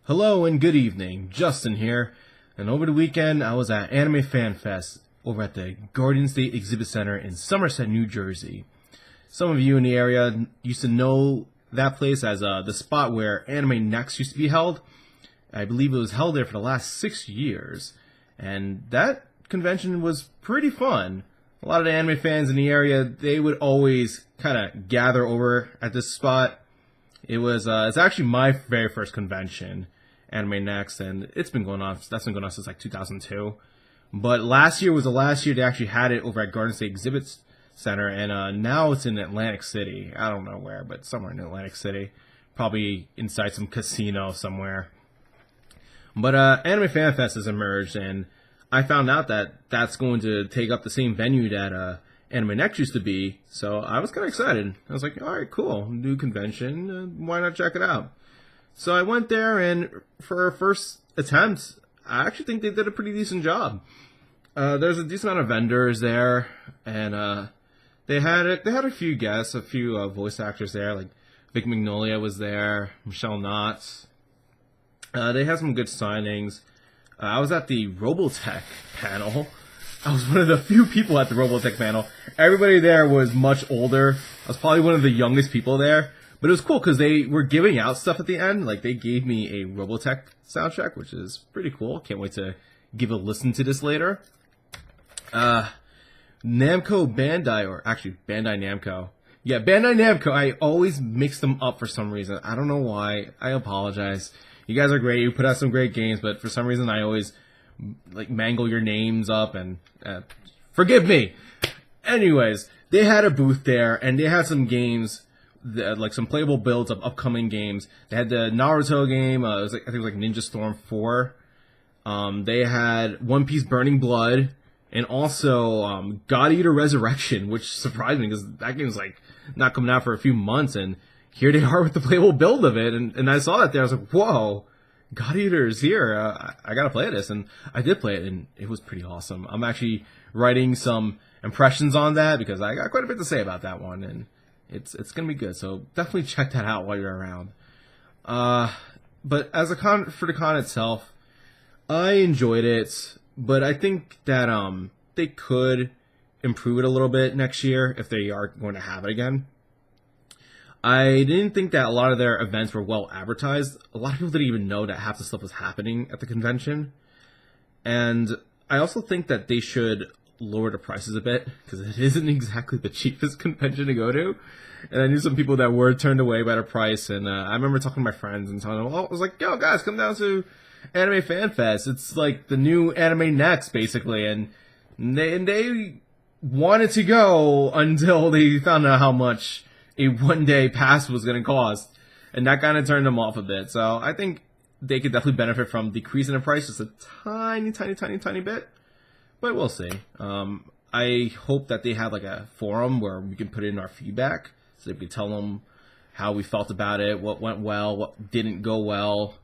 Hello and good evening, Justin here, and over the weekend I was at Anime Fan Fest over at the Garden State Exhibit Center in Somerset, New Jersey. Some of you in the area used to know that place as the spot where Anime Next used to be held. I believe it was held there for the last 6 years, and that convention was pretty fun. A lot of the anime fans in the area, they would always kind of gather over at this spot. It's actually my very first convention, Anime Next, and that's been going on since like 2002. But last year was the last year they actually had it over at Garden State Exhibit Center, and now it's in Atlantic City. I don't know where, but somewhere in Atlantic City. Probably inside some casino somewhere. But Anime Fan Fest has emerged, and I found out that that's going to take up the same venue that Anime Next used to be, so I was kind of excited. I was like, alright, cool, new convention, why not check it out? So I went there, and for our first attempt, I actually think they did a pretty decent job. There's a decent amount of vendors there, and they had a few guests, a few voice actors there, like Vic Magnolia was there, Michelle Knotts. They had some good signings. I was at the Robotech panel. I was one of the few people at the Robotech panel. Everybody there was much older. I was probably one of the youngest people there. But it was cool because they were giving out stuff at the end. Like, they gave me a Robotech soundtrack, which is pretty cool. Can't wait to give a listen to this later. Namco Bandai, or actually Bandai Namco. Yeah, Bandai Namco. I always mix them up for some reason. I don't know why. I apologize. You guys are great. You put out some great games, but for some reason I always mangle your names up, and forgive me. Anyways, they had a booth there, and they had some games, like some playable builds of upcoming games. They had the Naruto game. I think it was like Ninja Storm 4. They had One Piece Burning Blood, and also God Eater Resurrection, which surprised me because that game's like not coming out for a few months, and here they are with the playable build of it, and I saw that there. I was like, whoa, God Eater is here. I gotta play this, and I did play it, and it was pretty awesome. I'm actually writing some impressions on that because I got quite a bit to say about that one, and it's gonna be good. So definitely check that out while you're around. But as for the con itself, I enjoyed it, but I think that they could improve it a little bit next year if they are going to have it again. I didn't think that a lot of their events were well advertised. A lot of people didn't even know that half the stuff was happening at the convention. And I also think that they should lower the prices a bit, because it isn't exactly the cheapest convention to go to. And I knew some people that were turned away by the price, and I remember talking to my friends and telling them, I was like, yo guys, come down to Anime Fan Fest. It's like the new Anime Next, basically. And they wanted to go until they found out how much a one-day pass was going to cost, and that kind of turned them off a bit. So I think they could definitely benefit from decreasing the price just a tiny bit, but we'll see. I hope that they have like a forum where we can put in our feedback, so we can tell them how we felt about it, what went well, what didn't go well.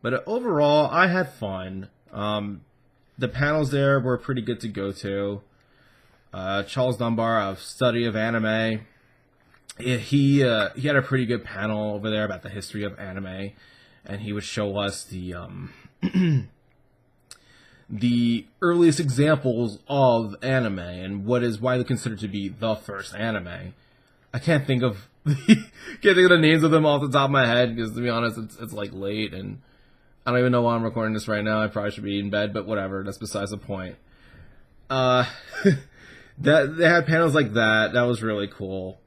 But overall, I had fun. The panels there were pretty good to go to. Charles Dunbar of Study of Anime, he had a pretty good panel over there about the history of anime, and he would show us the the earliest examples of anime and what is widely considered to be the first anime. I can't think of the names of them off the top of my head because, to be honest, it's like late, and I don't even know why I'm recording this right now. I probably should be in bed, but whatever. That's besides the point. That they had panels like that. That was really cool.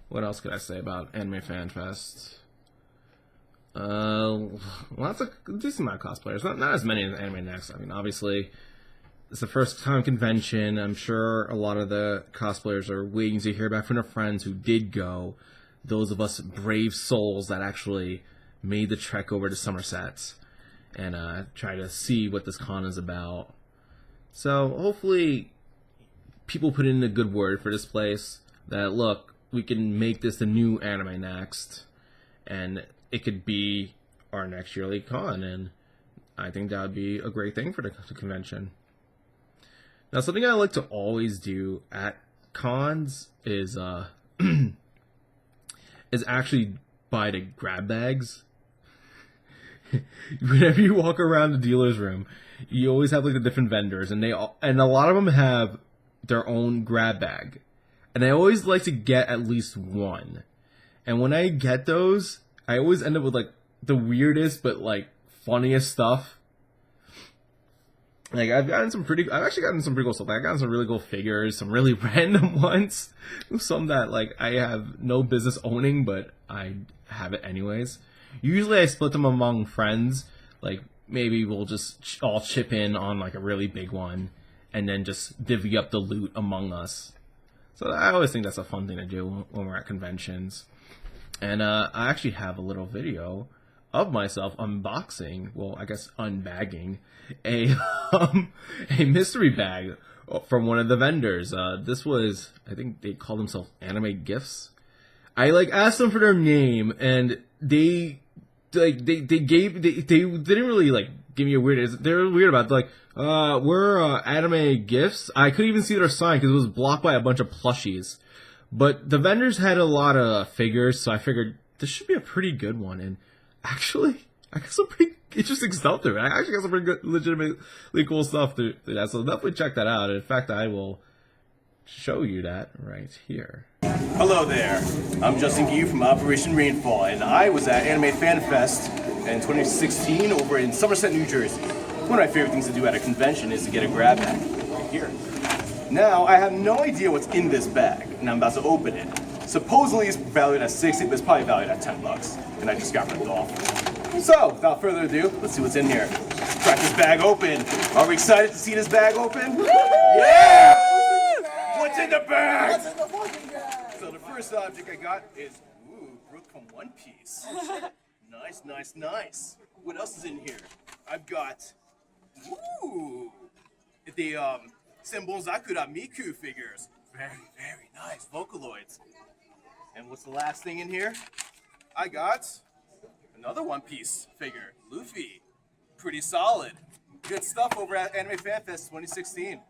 What else could I say about Anime Fan Fest? Lots of decent amount of cosplayers. Not as many as Anime Next. I mean, obviously, it's the first time convention. I'm sure a lot of the cosplayers are waiting to hear back from their friends who did go. Those of us brave souls that actually made the trek over to Somerset and try to see what this con is about. So hopefully people put in a good word for this place, that look, we can make this the new Anime Next, and it could be our next yearly con, and I think that would be a great thing for the convention. Now, something I like to always do at cons is is actually buy the grab bags. Whenever you walk around the dealer's room, you always have like the different vendors, and a lot of them have their own grab bag, and I always like to get at least one. And when I get those, I always end up with like the weirdest but like funniest stuff. Like I've actually gotten some pretty cool stuff. Like, I got some really cool figures, some really random ones, some that like I have no business owning, but I have it anyways. Usually I split them among friends. Like maybe we'll just all chip in on like a really big one, and then just divvy up the loot among us. So I always think that's a fun thing to do when we're at conventions. And I actually have a little video of myself unboxing, well, I guess unbagging a mystery bag from one of the vendors. This was, I think they called themselves Anime Gifts. I like asked them for their name, and they didn't really like give me a weird. They were weird about it. Like, we're Anime Gifts. I couldn't even see their sign because it was blocked by a bunch of plushies. But the vendors had a lot of figures, so I figured this should be a pretty good one. And actually, I got some pretty interesting stuff there. I actually got some pretty good, legitimately cool stuff through that. So definitely check that out. In fact, I will show you that right here. Hello there. I'm Justin Guillou from Operation Rainfall, and I was at Anime Fan Fest in 2016 over in Somerset, New Jersey. One of my favorite things to do at a convention is to get a grab bag right here. Now, I have no idea what's in this bag, and I'm about to open it. Supposedly it's valued at $60, but it's probably valued at $10, and I just got ripped off. So, without further ado, let's see what's in here. Crack this bag open. Are we excited to see this bag open? Yeah! What's in the bag? What's in the fucking bag? So the first object I got is, Brooke from One Piece. Nice, nice, nice. What else is in here? I've got, the, Senbon Zakura Miku figures. Very, very nice. Vocaloids. And what's the last thing in here? I got another One Piece figure. Luffy. Pretty solid. Good stuff over at Anime Fan Fest 2016.